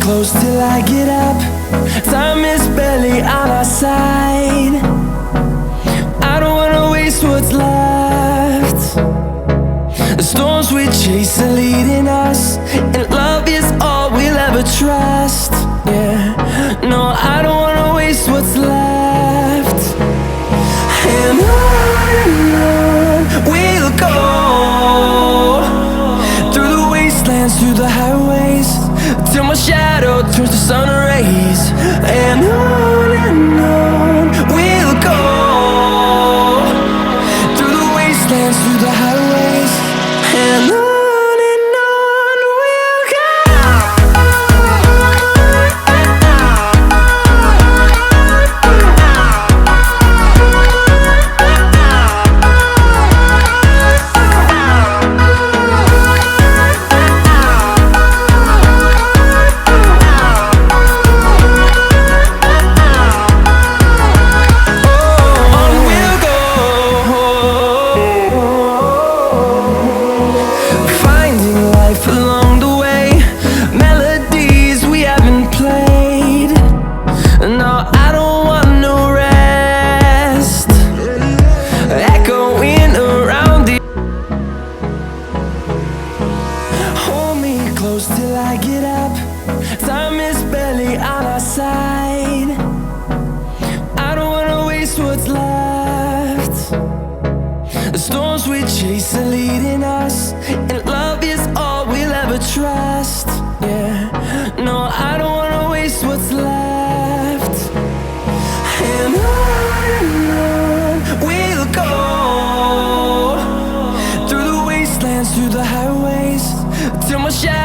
close till I get up. Time is barely on our side. I don't wanna waste what's left. The storms we chase are leading us, and love is all we'll ever trust. Yeah, no, I don't wanna waste what's left. And on we'll go, through the wastelands, through the highways, till my shadow turns to sun rays. And on we'll go, through the wastelands, through the highways, and on we'll go. Along the way, melodies we haven't played. No, I don't want no rest, echoing around the. Hold me close till I get up. Time is barely on our side. I don't wanna waste what's left. The storms we chase are leading us, and love is all we'll ever trust. Yeah, no, I don't wanna waste what's left. And on we'll go, through the wastelands, through the highways, till my shadow